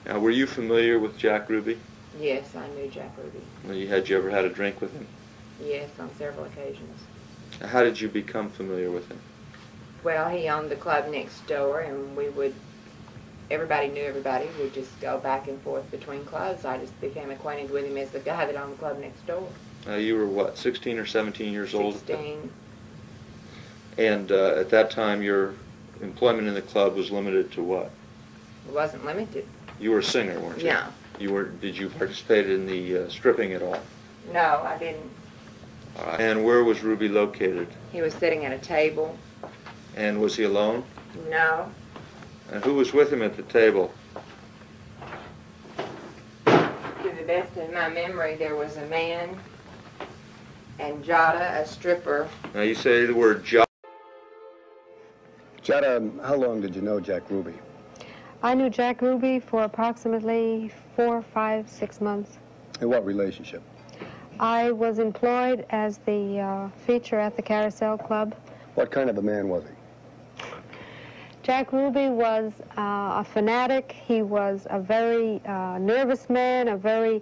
Now, were you familiar with Jack Ruby? Yes, I knew Jack Ruby. Well, you ever had a drink with him? Yes, on several occasions. How did you become familiar with him? Well, he owned the club next door, and everybody knew everybody. We'd just go back and forth between clubs. I just became acquainted with him as the guy that owned the club next door. You were what, 16 or 17 years old? 16. And at that time, your employment in the club was limited to what? It wasn't limited. You were a singer, weren't you? Yeah. Did you participate in the stripping at all? No, I didn't. All right. And where was Ruby located? He was sitting at a table. And was he alone? No. And who was with him at the table? To the best of my memory, there was a man and Jada, a stripper. Now you say the word Jada. Jada, how long did you know Jack Ruby? I knew Jack Ruby for approximately 4, 5, 6 months. In what relationship? I was employed as the feature at the Carousel Club. What kind of a man was he? Jack Ruby was a fanatic. He was a very nervous man, a very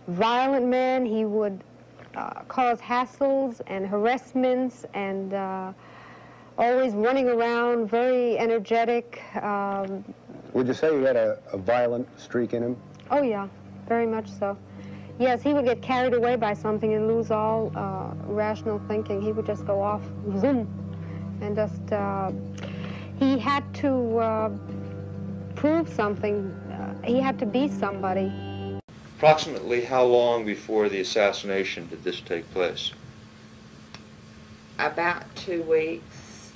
violent man. He would cause hassles and harassments and always running around, very energetic. Would you say he had a violent streak in him? Oh, yeah, very much so. Yes, he would get carried away by something and lose all rational thinking. He would just go off, zoom, and just, he had to prove something. He had to be somebody. Approximately how long before the assassination did this take place? About 2 weeks.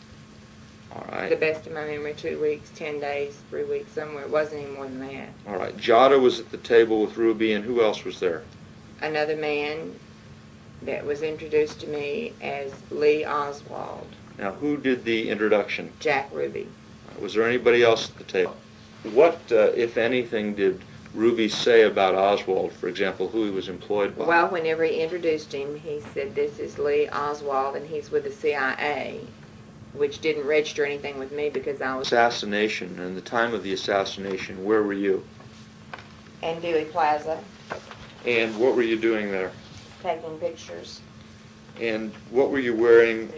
All right. To the best of my memory, 2 weeks, 10 days, 3 weeks, somewhere. It wasn't any more than that. All right. Jada was at the table with Ruby, and who else was there? Another man that was introduced to me as Lee Oswald. Now, who did the introduction? Jack Ruby. Was there anybody else at the table? What, if anything, did Ruby say about Oswald, for example, who he was employed by? Well, whenever he introduced him, he said, "This is Lee Oswald, and he's with the CIA," which didn't register anything with me because I was... Assassination, and the time of the assassination, where were you? In Dealey Plaza. And what were you doing there? Taking pictures. And what were you wearing?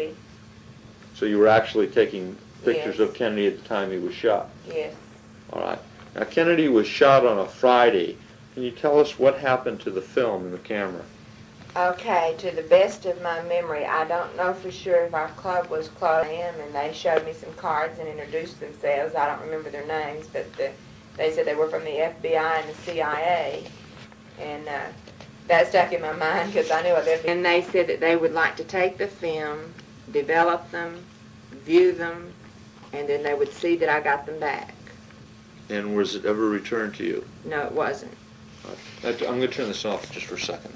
So you were actually taking pictures Yes. of Kennedy at the time he was shot? Yes. All right. Now, Kennedy was shot on a Friday. Can you tell us what happened to the film and the camera? Okay, to the best of my memory, I don't know for sure if our club was closed, and they showed me some cards and introduced themselves. I don't remember their names, but they said they were from the FBI and the CIA, and that stuck in my mind because I knew what they were. And they said that they would like to take the film, develop them, view them, and then they would see that I got them back. And was it ever returned to you? No, it wasn't. I'm going to turn this off just for a second.